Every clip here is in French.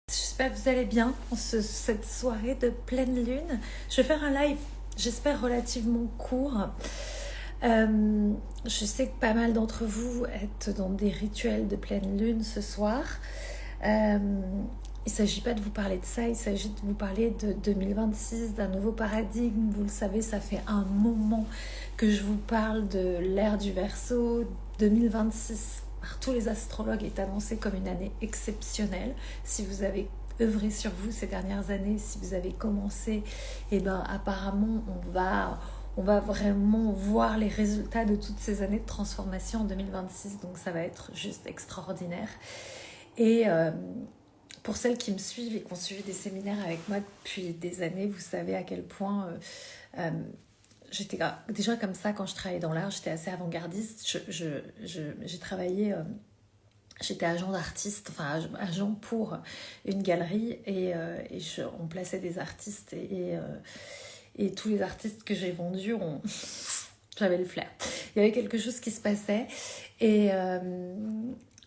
J'espère que vous allez bien en cette soirée de pleine lune. Je vais faire un live, j'espère relativement court. Je sais que pas mal d'entre vous êtes dans des rituels de pleine lune ce soir. Il ne s'agit pas de vous parler de ça, il s'agit de vous parler de 2026, d'un nouveau paradigme. Vous le savez, ça fait un moment que je vous parle de l'ère du Verseau. 2026 par tous les astrologues est annoncé comme une année exceptionnelle. Si vous avez œuvré sur vous ces dernières années, si vous avez commencé, apparemment on va vraiment voir les résultats de toutes ces années de transformation en 2026, donc ça va être juste extraordinaire. Et pour celles qui me suivent et qui ont suivi des séminaires avec moi depuis des années, vous savez à quel point j'étais déjà comme ça quand je travaillais dans l'art, j'étais assez avant-gardiste. J'ai travaillé, j'étais agent d'artiste, enfin agent pour une galerie on plaçait des artistes et tous les artistes que j'ai vendus, j'avais le flair. Il y avait quelque chose qui se passait et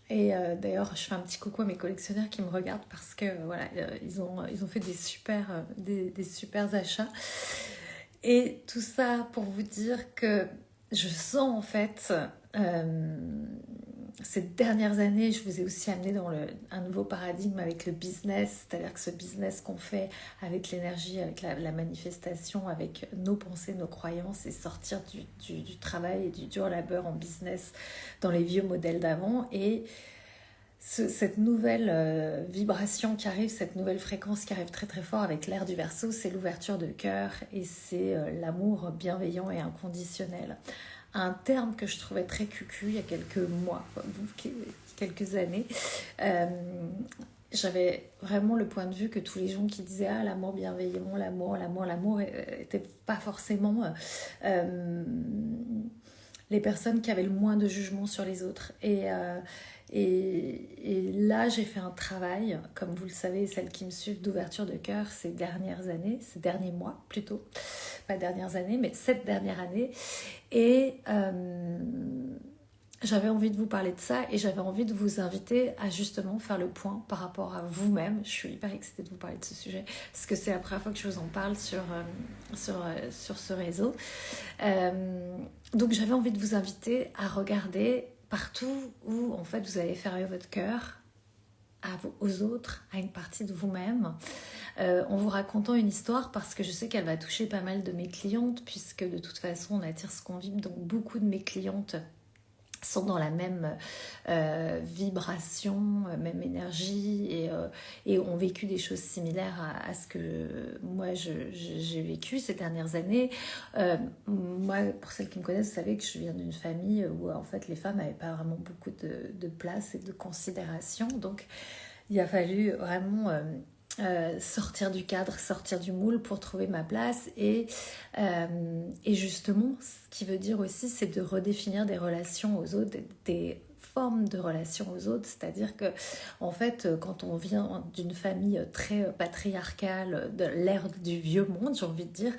d'ailleurs, je fais un petit coucou à mes collectionneurs qui me regardent parce que voilà, ils ont fait des super achats. Et tout ça pour vous dire que je sens en fait, ces dernières années, je vous ai aussi amené dans un nouveau paradigme avec le business, c'est-à-dire que ce business qu'on fait avec l'énergie, avec la manifestation, avec nos pensées, nos croyances, et sortir du travail et du dur labeur en business dans les vieux modèles d'avant. Et cette nouvelle vibration qui arrive, cette nouvelle fréquence qui arrive très très fort avec l'ère du Verseau, c'est l'ouverture de cœur et c'est l'amour bienveillant et inconditionnel. Un terme que je trouvais très cucu il y a quelques mois, quelques années. J'avais vraiment le point de vue que tous les gens qui disaient « Ah, l'amour bienveillant, l'amour » n'était pas forcément les personnes qui avaient le moins de jugement sur les autres. Et là, j'ai fait un travail, comme vous le savez, celles qui me suivent, d'ouverture de cœur ces derniers mois plutôt, pas dernières années, mais cette dernière année. Et j'avais envie de vous parler de ça et j'avais envie de vous inviter à justement faire le point par rapport à vous-même. Je suis hyper excitée de vous parler de ce sujet parce que c'est la première fois que je vous en parle sur ce réseau. Donc j'avais envie de vous inviter à regarder partout où en fait vous allez fermer votre cœur aux autres, à une partie de vous-même, en vous racontant une histoire, parce que je sais qu'elle va toucher pas mal de mes clientes, puisque de toute façon on attire ce qu'on vibre, donc beaucoup de mes clientes sont dans la même vibration, même énergie et ont vécu des choses similaires à ce que moi j'ai vécu ces dernières années. Moi, pour celles qui me connaissent, vous savez que je viens d'une famille où en fait les femmes n'avaient pas vraiment beaucoup de place et de considération, donc il a fallu vraiment sortir du cadre, sortir du moule pour trouver ma place et justement ce qui veut dire aussi c'est de redéfinir des relations aux autres, des formes de relations aux autres, c'est-à-dire que en fait quand on vient d'une famille très patriarcale de l'ère du vieux monde, j'ai envie de dire,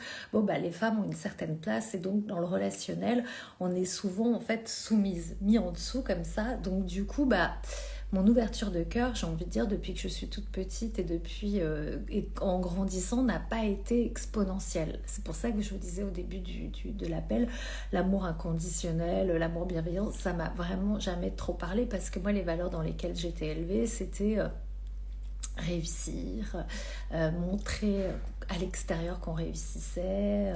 les femmes ont une certaine place et donc dans le relationnel on est souvent en fait soumise, mis en dessous comme ça, donc du coup mon ouverture de cœur, j'ai envie de dire, depuis que je suis toute petite et et en grandissant, n'a pas été exponentielle. C'est pour ça que je vous disais au début de l'appel, l'amour inconditionnel, l'amour bienveillant, ça m'a vraiment jamais trop parlé parce que moi, les valeurs dans lesquelles j'étais élevée, c'était réussir, montrer à l'extérieur qu'on réussissait,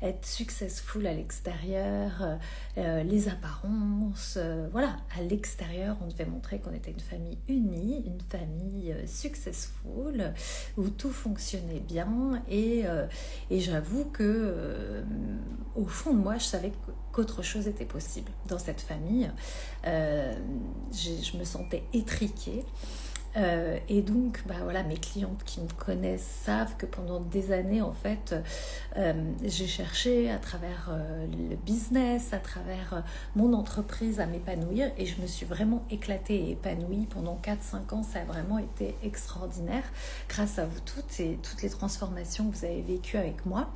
être successful à l'extérieur, les apparences, voilà, à l'extérieur on devait montrer qu'on était une famille unie, une famille successful, où tout fonctionnait bien et j'avoue que au fond de moi je savais qu'autre chose était possible dans cette famille. Je me sentais étriquée. Et donc mes clientes qui me connaissent savent que pendant des années en fait j'ai cherché à travers le business, à travers mon entreprise à m'épanouir et je me suis vraiment éclatée et épanouie pendant 4-5 ans. Ça a vraiment été extraordinaire grâce à vous toutes et toutes les transformations que vous avez vécues avec moi.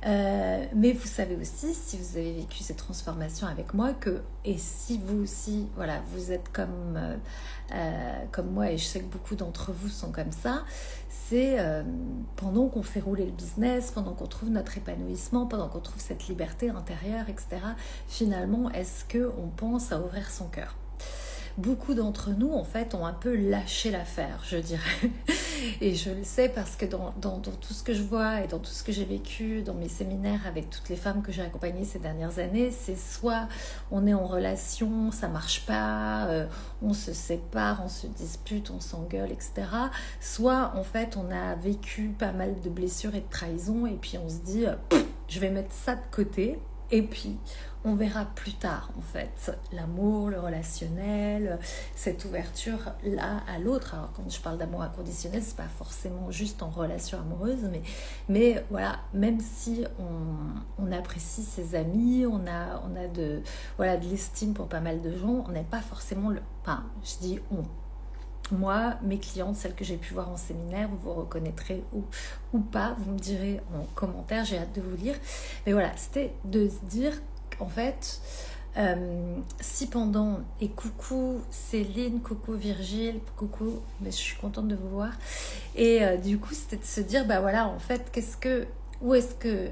Mais vous savez aussi, si vous avez vécu ces transformations avec moi, et si vous aussi, voilà, vous êtes comme moi, et je sais que beaucoup d'entre vous sont comme ça, c'est pendant qu'on fait rouler le business, pendant qu'on trouve notre épanouissement, pendant qu'on trouve cette liberté intérieure, etc., finalement, est-ce qu'on pense à ouvrir son cœur ? Beaucoup d'entre nous, en fait, ont un peu lâché l'affaire, je dirais. Et je le sais parce que dans tout ce que je vois et dans tout ce que j'ai vécu dans mes séminaires avec toutes les femmes que j'ai accompagnées ces dernières années, c'est soit on est en relation, ça marche pas, on se sépare, on se dispute, on s'engueule, etc. Soit, en fait, on a vécu pas mal de blessures et de trahisons et puis on se dit, je vais mettre ça de côté. Et puis, on verra plus tard, en fait, l'amour, le relationnel, cette ouverture là à l'autre. Alors, quand je parle d'amour inconditionnel, c'est pas forcément juste en relation amoureuse, mais voilà, même si on apprécie ses amis, on a de l'estime pour pas mal de gens, on n'est pas forcément je dis on. Moi, mes clientes, celles que j'ai pu voir en séminaire, vous reconnaîtrez ou pas, vous me direz en commentaire, j'ai hâte de vous lire. Mais voilà, c'était de se dire, en fait, si pendant, et coucou Céline, coucou Virgile, coucou, mais je suis contente de vous voir. Et du coup, c'était de se dire, bah voilà, en fait, où est-ce que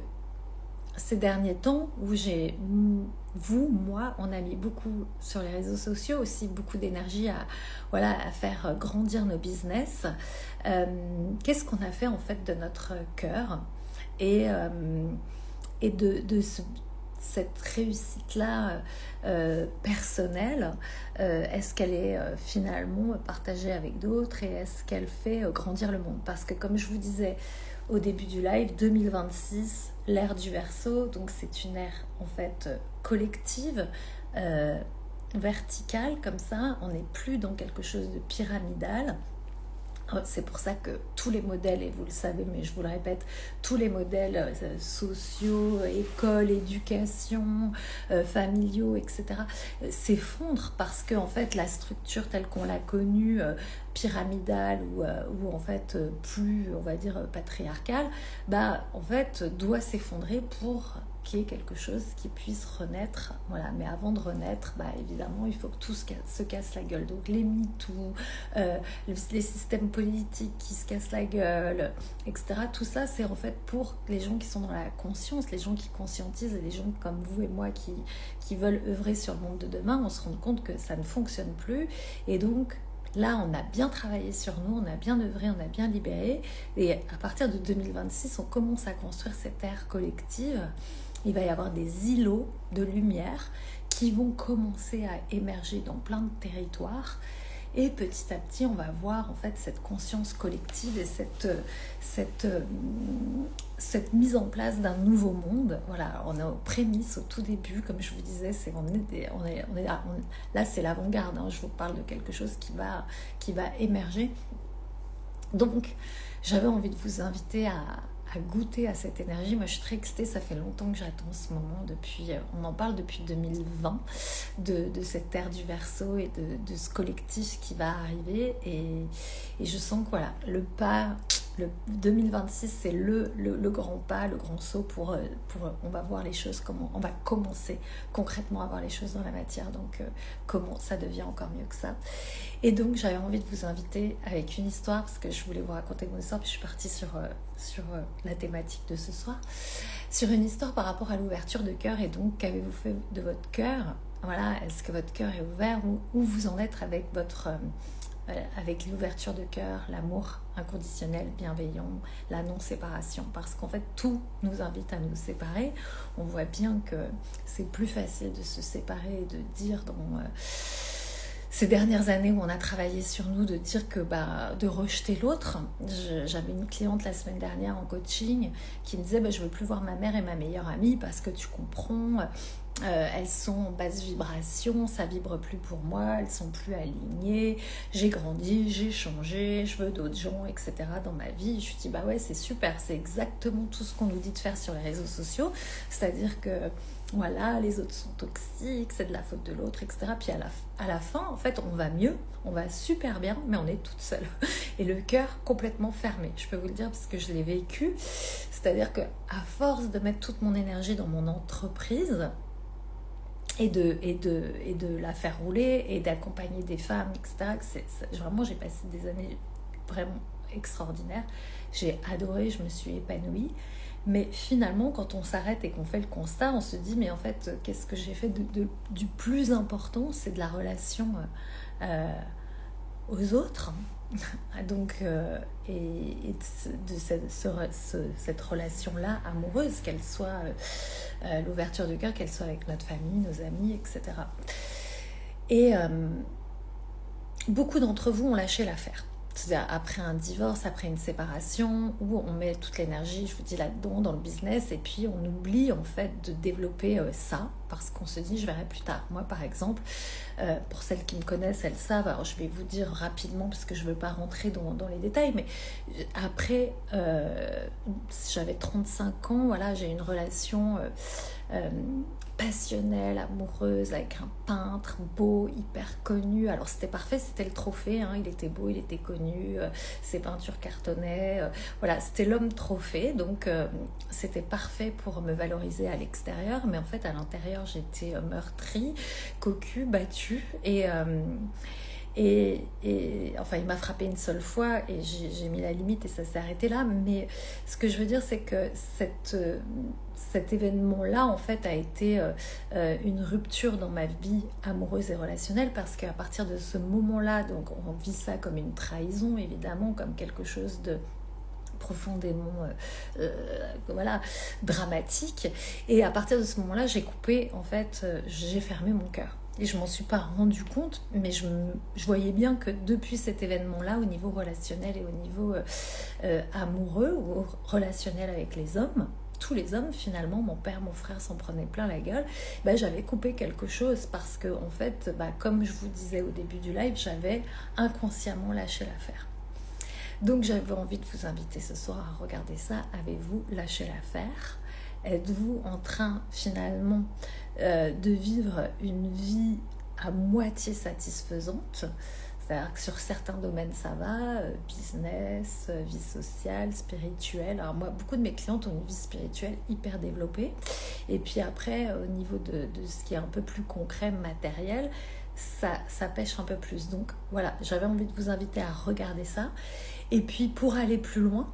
ces derniers temps où moi, on a mis beaucoup sur les réseaux sociaux, aussi beaucoup d'énergie à faire grandir nos business. Qu'est-ce qu'on a fait en fait de notre cœur et de cette réussite-là personnelle, est-ce qu'elle est finalement partagée avec d'autres et est-ce qu'elle fait grandir le monde ? Parce que comme je vous disais au début du live, 2026, l'ère du Verseau, donc c'est une ère en fait collective, verticale comme ça, on n'est plus dans quelque chose de pyramidal. C'est pour ça que tous les modèles, et vous le savez, mais je vous le répète, tous les modèles sociaux, école, éducation, familiaux, etc., s'effondrent parce que en fait, la structure telle qu'on l'a connue, pyramidale ou en fait plus, on va dire, patriarcale, en fait, doit s'effondrer pour qu'il y ait quelque chose qui puisse renaître. Voilà. Mais avant de renaître, évidemment, il faut que tout se casse la gueule. Donc les MeToo, les systèmes politiques qui se cassent la gueule, etc. Tout ça, c'est en fait pour les gens qui sont dans la conscience, les gens qui conscientisent et les gens comme vous et moi qui veulent œuvrer sur le monde de demain, on se rend compte que ça ne fonctionne plus. Et donc, là, on a bien travaillé sur nous, on a bien œuvré, on a bien libéré. Et à partir de 2026, on commence à construire cette ère collective. Il va y avoir des îlots de lumière qui vont commencer à émerger dans plein de territoires. Et petit à petit, on va voir en fait cette conscience collective et cette mise en place d'un nouveau monde. Voilà, on est aux prémices, au tout début, comme je vous disais, là c'est l'avant-garde. Je vous parle de quelque chose qui va émerger. Donc, j'avais envie de vous inviter à goûter à cette énergie. Moi, je suis très excitée, ça fait longtemps que j'attends ce moment, on en parle depuis 2020, de cette ère du Verseau et de ce collectif qui va arriver, et je sens que voilà, le 2026, c'est le grand pas, le grand saut pour on va voir les choses, comment on va commencer concrètement à voir les choses dans la matière, donc comment ça devient encore mieux que ça. Et donc j'avais envie de vous inviter avec une histoire, parce que je voulais vous raconter mon histoire, puis je suis partie sur la thématique de ce soir, sur une histoire par rapport à l'ouverture de cœur. Et donc, qu'avez-vous fait de votre cœur ? Voilà, est-ce que votre cœur est ouvert, ou où vous en êtes avec avec l'ouverture de cœur, l'amour inconditionnel, bienveillant, la non-séparation, parce qu'en fait tout nous invite à nous séparer. On voit bien que c'est plus facile de se séparer et de dire dans ces dernières années où on a travaillé sur nous, de dire que de rejeter l'autre. J'avais une cliente la semaine dernière en coaching qui me disait je veux plus voir ma mère et ma meilleure amie parce que tu comprends, elles sont en basse vibration, ça vibre plus pour moi, elles sont plus alignées, j'ai grandi, j'ai changé, je veux d'autres gens, etc. dans ma vie. Je me dis, bah ouais, c'est super, c'est exactement tout ce qu'on nous dit de faire sur les réseaux sociaux, c'est-à-dire que voilà, les autres sont toxiques, c'est de la faute de l'autre, etc. Puis à la fin, en fait, on va mieux, on va super bien, mais on est toute seule. Et le cœur complètement fermé. Je peux vous le dire parce que je l'ai vécu. C'est-à-dire qu'à force de mettre toute mon énergie dans mon entreprise, et de la faire rouler et d'accompagner des femmes, etc. Vraiment, j'ai passé des années vraiment extraordinaires. J'ai adoré, je me suis épanouie. Mais finalement, quand on s'arrête et qu'on fait le constat, on se dit, mais en fait, qu'est-ce que j'ai fait du plus important? C'est de la relation aux autres. Donc, et de cette relation-là amoureuse, qu'elle soit l'ouverture du cœur, qu'elle soit avec notre famille, nos amis, etc. Et beaucoup d'entre vous ont lâché l'affaire. C'est-à-dire après un divorce, après une séparation, où on met toute l'énergie, je vous dis, là-dedans, dans le business, et puis on oublie en fait de développer ça, parce qu'on se dit, je verrai plus tard. Moi, par exemple, pour celles qui me connaissent, elles savent, alors je vais vous dire rapidement, parce que je ne veux pas rentrer dans les détails, mais après, j'avais 35 ans, voilà, j'ai une relation passionnelle, amoureuse, avec un peintre beau, hyper connu. Alors c'était parfait, c'était le trophée, hein. Il était beau, il était connu, ses peintures cartonnaient, voilà, c'était l'homme trophée, donc c'était parfait pour me valoriser à l'extérieur, mais en fait à l'intérieur j'étais meurtrie, cocue, battue, et enfin il m'a frappé une seule fois et j'ai mis la limite et ça s'est arrêté là. Mais ce que je veux dire, c'est que cet événement-là en fait a été une rupture dans ma vie amoureuse et relationnelle, parce qu'à partir de ce moment-là, donc on vit ça comme une trahison, évidemment, comme quelque chose de profondément voilà, dramatique. Et à partir de ce moment-là, j'ai coupé, en fait, j'ai fermé mon cœur. Et je m'en suis pas rendu compte, mais je voyais bien que depuis cet événement-là, au niveau relationnel et au niveau amoureux ou relationnel avec les hommes, tous les hommes finalement, mon père, mon frère s'en prenaient plein la gueule, j'avais coupé quelque chose, parce que en fait, comme je vous disais au début du live, j'avais inconsciemment lâché l'affaire. Donc j'avais envie de vous inviter ce soir à regarder ça. Avez-vous lâché l'affaire? Êtes-vous en train finalement de vivre une vie à moitié satisfaisante? C'est-à-dire que sur certains domaines ça va, business, vie sociale, spirituelle. Alors moi, beaucoup de mes clientes ont une vie spirituelle hyper développée. Et puis après, au niveau de ce qui est un peu plus concret, matériel, ça pêche un peu plus. Donc voilà, j'avais envie de vous inviter à regarder ça. Et puis pour aller plus loin,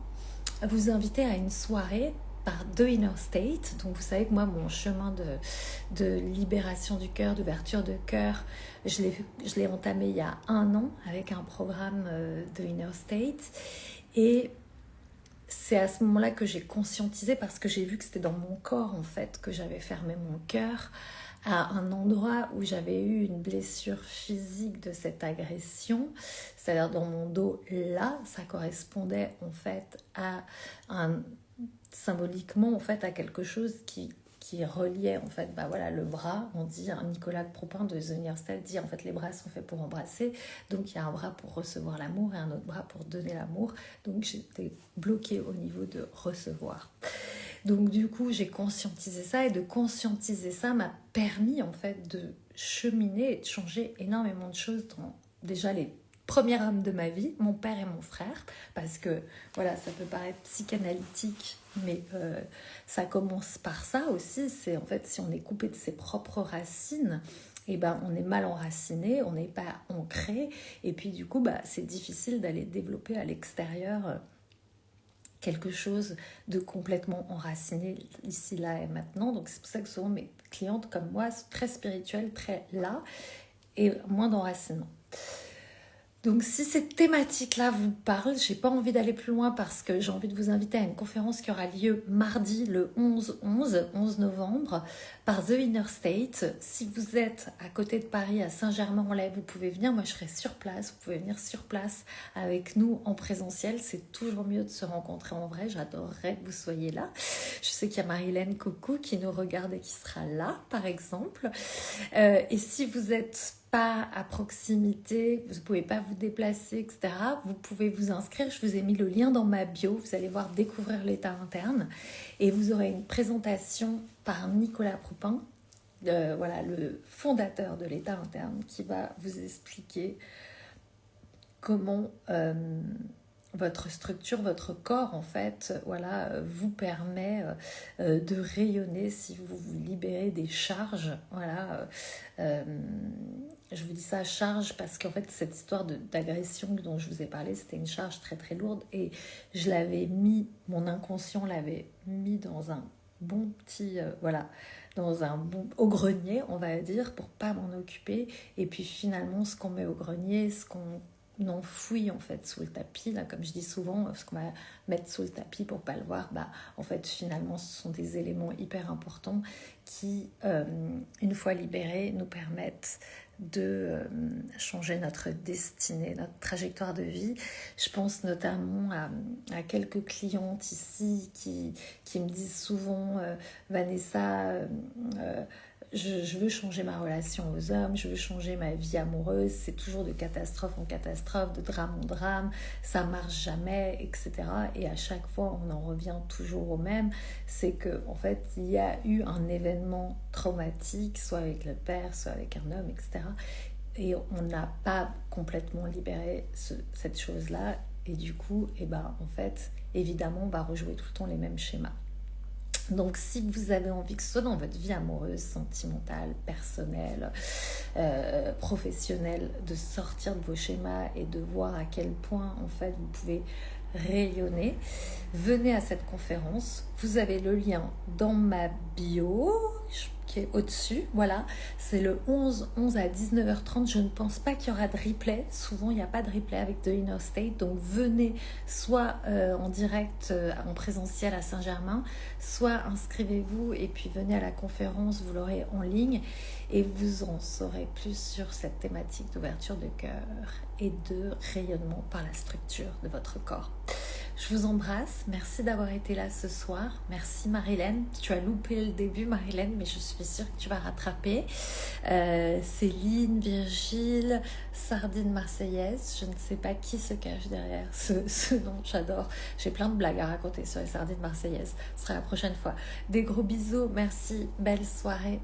vous inviter à une soirée par The Inner State. Donc vous savez que moi, mon chemin de libération du cœur, d'ouverture de cœur, je l'ai entamé il y a 1 an avec un programme The Inner State. Et c'est à ce moment-là que j'ai conscientisé, parce que j'ai vu que c'était dans mon corps en fait que j'avais fermé mon cœur, à un endroit où j'avais eu une blessure physique de cette agression, c'est-à-dire dans mon dos là, ça correspondait en fait à symboliquement en fait à quelque chose qui reliait en fait voilà, le bras. On dit, Nicolas Propin de The Inner State dit en fait les bras sont faits pour embrasser, donc il y a un bras pour recevoir l'amour et un autre bras pour donner l'amour. Donc j'étais bloquée au niveau de recevoir. Donc du coup j'ai conscientisé ça, et de conscientiser ça m'a permis en fait de cheminer et de changer énormément de choses dans déjà les premières âmes de ma vie, mon père et mon frère, parce que voilà, ça peut paraître psychanalytique, mais ça commence par ça aussi. C'est en fait, si on est coupé de ses propres racines, et on est mal enraciné, on n'est pas ancré, et puis du coup c'est difficile d'aller développer à l'extérieur quelque chose de complètement enraciné ici, là et maintenant. Donc c'est pour ça que souvent mes clientes comme moi sont très spirituelles, très là, et moins d'enracinement. Donc si cette thématique-là vous parle, j'ai pas envie d'aller plus loin parce que j'ai envie de vous inviter à une conférence qui aura lieu mardi le 11 novembre par The Inner State. Si vous êtes à côté de Paris, à Saint-Germain-en-Laye, vous pouvez venir. Moi, je serai sur place. Vous pouvez venir sur place avec nous en présentiel. C'est toujours mieux de se rencontrer en vrai. J'adorerais que vous soyez là. Je sais qu'il y a Marilène Coucou qui nous regarde et qui sera là, par exemple. Et si vous êtes pas à proximité, vous ne pouvez pas vous déplacer, etc., vous pouvez vous inscrire. Je vous ai mis le lien dans ma bio. Vous allez voir découvrir l'état interne. Et vous aurez une présentation par Nicolas Proupin, voilà, le fondateur de l'état interne, qui va vous expliquer comment votre structure, votre corps, en fait, voilà, vous permet de rayonner si vous vous libérez des charges. Voilà, je vous dis ça, charge, parce qu'en fait, cette histoire d'agression dont je vous ai parlé, c'était une charge très très lourde et je l'avais mis, mon inconscient l'avait mis dans un bon petit, voilà, dans un bon, au grenier, on va dire, pour pas m'en occuper. Et puis finalement, ce qu'on met au grenier, ce qu'on enfouit en fait sous le tapis, là, comme je dis souvent, ce qu'on va mettre sous le tapis pour pas le voir, bah, en fait finalement ce sont des éléments hyper importants qui, une fois libérés, nous permettent de changer notre destinée, notre trajectoire de vie. Je pense notamment à quelques clientes ici qui me disent souvent Vanessa, je veux changer ma relation aux hommes, je veux changer ma vie amoureuse, c'est toujours de catastrophe en catastrophe, de drame en drame, ça marche jamais, etc. Et à chaque fois, on en revient toujours au même, c'est que en fait, il y a eu un événement traumatique, soit avec le père, soit avec un homme, etc. Et on n'a pas complètement libéré cette chose-là. Et du coup, en fait, évidemment, on va rejouer tout le temps les mêmes schémas. Donc si vous avez envie que ce soit dans votre vie amoureuse, sentimentale, personnelle, professionnelle, de sortir de vos schémas et de voir à quel point en fait vous pouvez rayonner, venez à cette conférence. Vous avez le lien dans ma bio qui est au-dessus, voilà, c'est le 11 à 19h30. Je ne pense pas qu'il y aura de replay, souvent il n'y a pas de replay avec The Inner State, donc venez soit en direct en présentiel à Saint-Germain, soit inscrivez-vous et puis venez à la conférence, vous l'aurez en ligne et vous en saurez plus sur cette thématique d'ouverture de cœur et de rayonnement par la structure de votre corps. Je vous embrasse, merci d'avoir été là ce soir. Merci Marilène, tu as loupé le début Marilène, mais je suis sûre que tu vas rattraper. Céline, Virgile, Sardine Marseillaise, je ne sais pas qui se cache derrière ce nom, j'adore. J'ai plein de blagues à raconter sur les Sardines Marseillaises, ce sera la prochaine fois. Des gros bisous, merci, belle soirée.